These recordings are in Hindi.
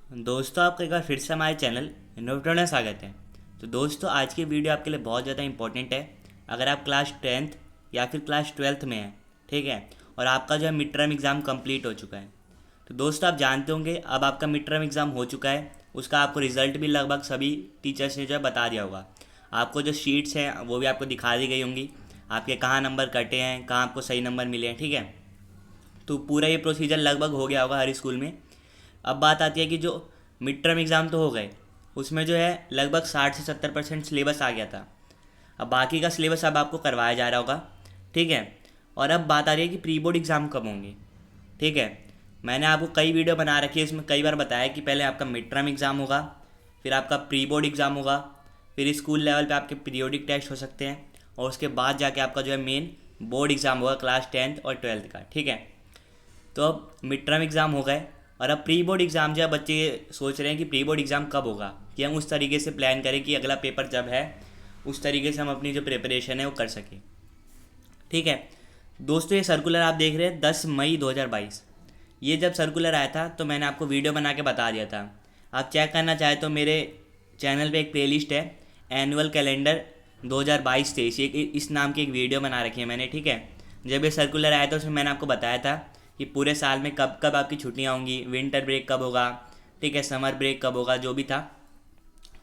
दोस्तों, आपका एक बार फिर से हमारे चैनल इनोवेटर में स्वागत है। तो दोस्तों, आज की वीडियो आपके लिए बहुत ज़्यादा इंपॉर्टेंट है। अगर आप क्लास 10th या फिर क्लास 12th में हैं, ठीक है, और आपका जो है मिड टर्म एग्ज़ाम कंप्लीट हो चुका है। तो दोस्तों, आप जानते होंगे अब आपका मिड टर्म एग्ज़ाम हो चुका है। उसका आपको रिजल्ट भी लगभग सभी टीचर्स ने जो है बता दिया होगा। आपको जो शीट्स हैं वो भी आपको दिखा दी गई होंगी, आपके कहाँ नंबर कटे हैं, कहाँ आपको सही नंबर मिले हैं, ठीक है। तो पूरा ये प्रोसीजर लगभग हो गया होगा हर स्कूल में। अब बात आती है कि जो मिड टर्म एग्ज़ाम तो हो गए, उसमें जो है लगभग 60 से 70% सिलेबस आ गया था। अब बाकी का सिलेबस अब आपको करवाया जा रहा होगा, ठीक है। और अब बात आ रही है कि प्री बोर्ड एग्ज़ाम कब होंगे, ठीक है। मैंने आपको कई वीडियो बना रखी है, इसमें कई बार बताया कि पहले आपका मिड टर्म एग्ज़ाम होगा, फिर आपका प्री बोर्ड एग्ज़ाम होगा, फिर स्कूल लेवल पे आपके पीरियोडिक टेस्ट हो सकते हैं, और उसके बाद जाके आपका जो है मेन बोर्ड एग्ज़ाम होगा क्लास 10th और 12th का, ठीक है। तो अब मिड टर्म एग्ज़ाम हो गए और अब प्री बोर्ड एग्ज़ाम जो है, बच्चे सोच रहे हैं कि प्री बोर्ड एग्ज़ाम कब होगा, कि हम उस तरीके से प्लान करें कि अगला पेपर जब है उस तरीके से हम अपनी जो प्रिपरेशन है वो कर सकें, ठीक है। दोस्तों, ये सर्कुलर आप देख रहे हैं 10 मई 2022। ये जब सर्कुलर आया था तो मैंने आपको वीडियो बना के बता दिया था। आप चेक करना चाहें तो मेरे चैनल पे एक प्लेलिस्ट है, एनुअल कैलेंडर 2022-23, एक इस नाम की एक वीडियो बना रखी है मैंने, ठीक है। जब ये सर्कुलर आया था उसमें मैंने आपको बताया था कि पूरे साल में कब कब आपकी छुट्टियाँ होंगी, विंटर ब्रेक कब होगा, ठीक है, समर ब्रेक कब होगा, जो भी था,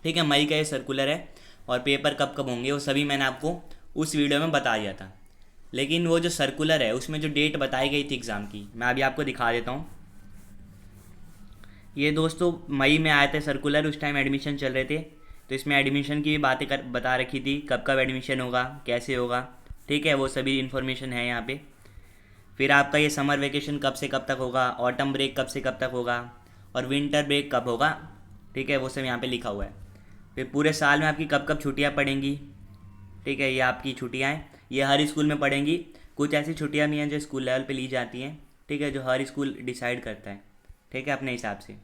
ठीक है। मई का ये सर्कुलर है और पेपर कब कब होंगे वो सभी मैंने आपको उस वीडियो में बता दिया था। लेकिन वो जो सर्कुलर है उसमें जो डेट बताई गई थी एग्ज़ाम की, मैं अभी आपको दिखा देता हूँ। ये दोस्तों मई में आए थे सर्कुलर, उस टाइम एडमिशन चल रहे थे, तो इसमें एडमिशन की भी बातें बता रखी थी, कब कब एडमिशन होगा, कैसे होगा, ठीक है, वो सभी इन्फॉर्मेशन है यहाँ पे। फिर आपका ये समर वेकेशन कब से कब तक होगा, ऑटम ब्रेक कब से कब तक होगा, और विंटर ब्रेक कब होगा, ठीक है, वो सब यहाँ पे लिखा हुआ है। फिर पूरे साल में आपकी कब कब छुट्टियाँ पड़ेंगी, ठीक है, ये आपकी छुट्टियाँ हैं, ये हर स्कूल में पड़ेंगी। कुछ ऐसी छुट्टियाँ भी हैं जो स्कूल लेवल पे ली जाती हैं, ठीक है, जो हर स्कूल डिसाइड करता है, ठीक है, अपने हिसाब से।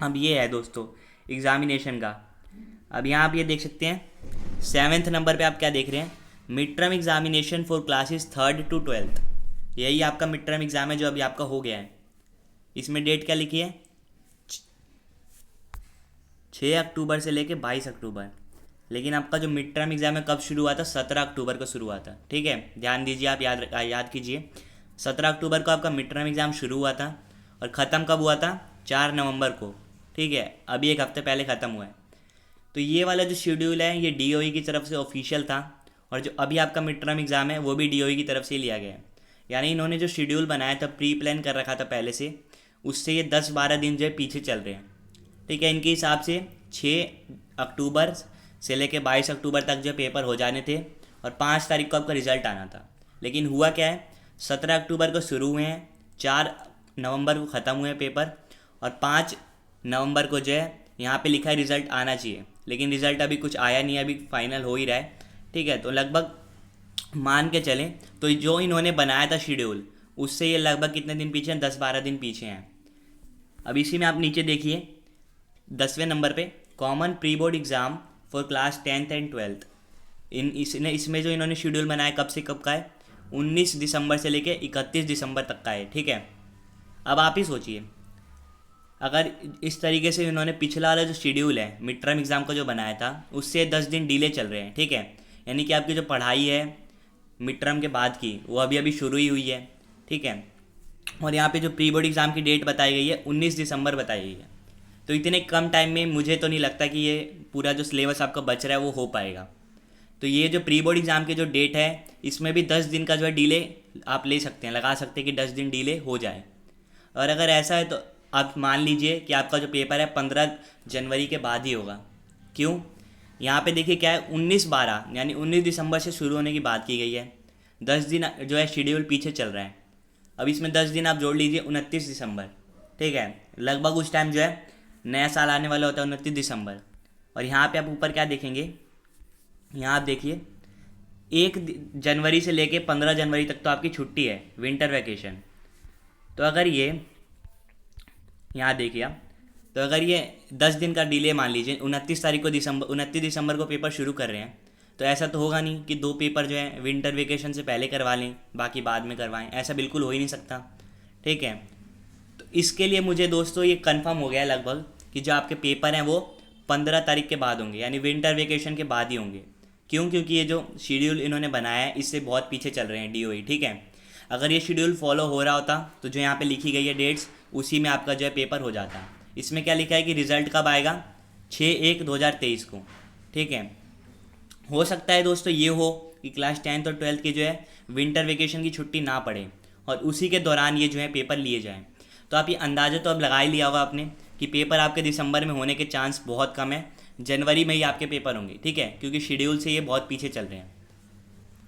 अब ये है दोस्तों एग्ज़ामिनेशन का। अब यहाँ आप ये देख सकते हैं 7वें नंबर पे आप क्या देख रहे हैं, mid term examination for classes 3rd to 12th। यही आपका मिड टर्म एग्ज़ाम है जो अभी आपका हो गया है। इसमें डेट क्या लिखी है, 6 अक्टूबर से लेके 22 अक्टूबर। लेकिन आपका जो मिड टर्म एग्ज़ाम है कब शुरू हुआ था, 17 अक्टूबर को शुरू हुआ था, ठीक है। ध्यान दीजिए, आप याद कीजिए, 17 अक्टूबर को आपका मिड टर्म एग्ज़ाम शुरू हुआ था और ख़त्म कब हुआ था, 4 नवंबर को, ठीक है। अभी एक हफ्ते पहले ख़त्म हुआ है। तो ये वाला जो शेड्यूल है ये डीओई की तरफ से ऑफिशियल था, और जो अभी आपका मिड टर्म एग्ज़ाम है वो भी डीओई की तरफ से ही लिया गया है। यानी इन्होंने जो शेड्यूल बनाया था, प्री प्लान कर रखा था पहले से, उससे ये 10-12 दिन जो है पीछे चल रहे हैं, ठीक है। इनके हिसाब से 6 अक्टूबर से लेके 22 अक्टूबर तक जो पेपर हो जाने थे और 5 तारीख को आपका रिज़ल्ट आना था। लेकिन हुआ क्या है, 17 अक्टूबर को शुरू हुए हैं, 4 नवंबर को ख़त्म हुए हैं पेपर, और 5 नवंबर को जो है यहाँ पे लिखा है रिज़ल्ट आना चाहिए, लेकिन रिज़ल्ट अभी कुछ आया नहीं है, अभी फाइनल हो ही रहा है, ठीक है। तो लगभग मान के चलें तो जो इन्होंने बनाया था शेड्यूल, उससे ये लगभग कितने दिन पीछे हैं, 10-12 दिन पीछे हैं। अब इसी में आप नीचे देखिए 10वें नंबर पे, common pre board exam for class 10th and 12th। इसमें जो इन्होंने शेड्यूल बनाया कब से कब का है, 19 दिसंबर से लेके 31 दिसंबर तक का है, ठीक है। अब आप ही सोचिए, अगर इस तरीके से इन्होंने पिछला वाला जो शेड्यूल है मिड टर्म एग्ज़ाम का जो बनाया था, उससे 10 दिन डिले चल रहे हैं, ठीक है। यानी कि आपकी जो पढ़ाई है मिड टर्म के बाद की वो अभी अभी शुरू ही हुई है, ठीक है। और यहाँ पे जो प्री बोर्ड एग्ज़ाम की डेट बताई गई है 19 दिसंबर बताई गई है। तो इतने कम टाइम में मुझे तो नहीं लगता कि ये पूरा जो सिलेबस आपका बच रहा है वो हो पाएगा। तो ये जो प्री बोर्ड एग्ज़ाम की जो डेट है, इसमें भी 10 दिन का जो है डिले आप ले सकते हैं, लगा सकते हैं कि 10 दिन डिले हो जाए। और अगर ऐसा है तो आप मान लीजिए कि आपका जो पेपर है 15 जनवरी के बाद ही होगा। क्यों, यहाँ पे देखिए क्या है, 19/12 यानी 19 दिसंबर से शुरू होने की बात की गई है। 10 दिन जो है शेड्यूल पीछे चल रहा है। अब इसमें 10 दिन आप जोड़ लीजिए, 29 दिसंबर, ठीक है। लगभग उस टाइम जो है नया साल आने वाला होता है, 29 दिसंबर। और यहाँ पे आप ऊपर क्या देखेंगे, यहाँ आप देखिए 1 जनवरी से लेके 15 जनवरी तक तो आपकी छुट्टी है, विंटर वैकेशन। तो अगर ये यहाँ देखिए आप, तो अगर ये 10 दिन का डिले मान लीजिए, 29 दिसंबर को पेपर शुरू कर रहे हैं, तो ऐसा तो होगा नहीं कि 2 पेपर जो है विंटर वेकेशन से पहले करवा लें बाकी बाद में करवाएं, ऐसा बिल्कुल हो ही नहीं सकता, ठीक है। तो इसके लिए मुझे दोस्तों ये कंफर्म हो गया है लगभग कि जो आपके पेपर हैं वो 15 तारीख के बाद होंगे, यानी विंटर वेकेशन के बाद ही होंगे। क्यों? क्योंकि ये जो शेड्यूल इन्होंने बनाया है इससे बहुत पीछे चल रहे हैं DOE, ठीक है। अगर ये शेड्यूल फॉलो हो रहा होता तो जो यहाँ पे लिखी गई है डेट्स, उसी में आपका जो है पेपर हो जाता। इसमें क्या लिखा है कि रिज़ल्ट कब आएगा? 6/1/2023 को, ठीक है। हो सकता है दोस्तों ये हो कि क्लास 10th और 12th की जो है विंटर वेकेशन की छुट्टी ना पड़े और उसी के दौरान ये जो है पेपर लिए जाएँ। तो आप ये अंदाज़ा तो अब लगा ही लिया होगा आपने कि पेपर आपके दिसंबर में होने के चांस बहुत कम है, जनवरी में ही आपके पेपर होंगे, ठीक है, क्योंकि शेड्यूल से ये बहुत पीछे चल रहे हैं,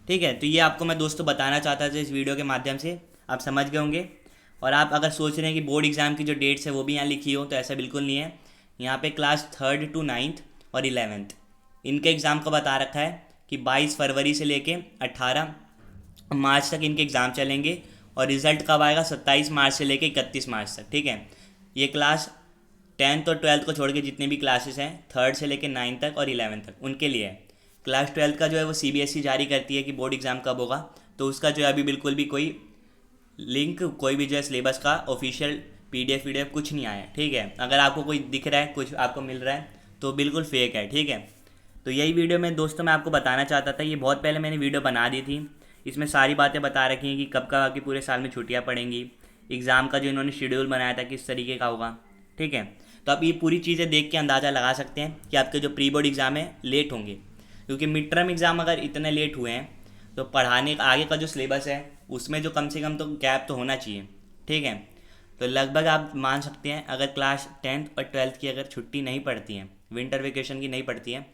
ठीक है। तो ये आपको मैं दोस्तों बताना चाहता था इस वीडियो के माध्यम से, आप समझ गए होंगे। और आप अगर सोच रहे हैं कि बोर्ड एग्ज़ाम की जो डेट्स है वो भी यहाँ लिखी हो, तो ऐसा बिल्कुल नहीं है। यहाँ पे क्लास 3rd to 9th और 11th इनके एग्ज़ाम का बता रखा है कि 22 फरवरी से लेके 18 मार्च तक इनके एग्ज़ाम चलेंगे और रिज़ल्ट कब आएगा? 27 मार्च से लेके 31 मार्च तक, ठीक है। ये क्लास 10th और 12th को छोड़ के जितने भी क्लासेस हैं 3rd से लेके 9th तक और 11th तक उनके लिए है। क्लास 12th का जो है वो CBSE जारी करती है कि बोर्ड एग्ज़ाम कब होगा, तो उसका जो है अभी बिल्कुल भी कोई लिंक, कोई भी जो है सिलेबस का ऑफिशियल PDF कुछ नहीं आया है, ठीक है। अगर आपको कोई दिख रहा है, कुछ आपको मिल रहा है तो बिल्कुल फेक है, ठीक है। तो यही वीडियो में दोस्तों मैं आपको बताना चाहता था। ये बहुत पहले मैंने वीडियो बना दी थी, इसमें सारी बातें बता रखी हैं कि कब कब आपकी पूरे साल में छुट्टियाँ पड़ेंगी, एग्ज़ाम का जो इन्होंने शेड्यूल बनाया था किस तरीके का होगा, ठीक है। तो आप ये पूरी चीज़ें देख के अंदाज़ा लगा सकते हैं कि आपके जो प्री बोर्ड एग्ज़ाम है लेट होंगे, क्योंकि मिड टर्म एग्ज़ाम अगर इतने लेट हुए हैं तो पढ़ाने का आगे का जो सिलेबस है उसमें जो कम से कम तो गैप तो होना चाहिए, ठीक है। तो लगभग आप मान सकते हैं अगर क्लास 10th और 12th की अगर छुट्टी नहीं पड़ती है, विंटर वेकेशन की नहीं पड़ती है,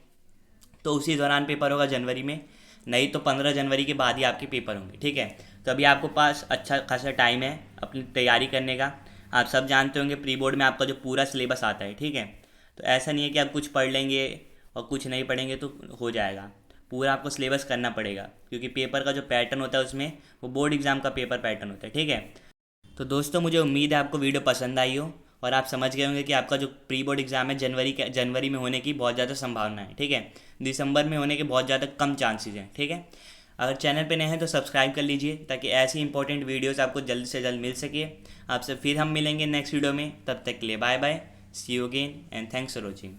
तो उसी दौरान पेपर होगा जनवरी में, नहीं तो 15 जनवरी के बाद ही आपके पेपर होंगे, ठीक है। तो अभी आपको पास अच्छा खासा टाइम है अपनी तैयारी करने का। आप सब जानते होंगे प्री बोर्ड में आपका जो पूरा सिलेबस आता है, ठीक है। तो ऐसा नहीं है कि आप कुछ पढ़ लेंगे और कुछ नहीं पढ़ेंगे तो हो जाएगा, पूरा आपको सिलेबस करना पड़ेगा, क्योंकि पेपर का जो पैटर्न होता है उसमें वो बोर्ड एग्ज़ाम का पेपर पैटर्न होता है, ठीक है। तो दोस्तों मुझे उम्मीद है आपको वीडियो पसंद आई हो और आप समझ गए होंगे कि आपका जो प्री बोर्ड एग्ज़ाम है जनवरी में होने की बहुत ज़्यादा संभावना है, ठीक है। दिसंबर में होने के बहुत ज़्यादा कम चांसेस हैं, ठीक है। अगर चैनल पे नए हैं तो सब्सक्राइब कर लीजिए ताकि ऐसी इंपॉर्टेंट वीडियोस आपको जल्द से जल्द मिल सके। आपसे फिर हम मिलेंगे नेक्स्ट वीडियो में, तब तक के लिए bye bye, see you again and thanks for watching.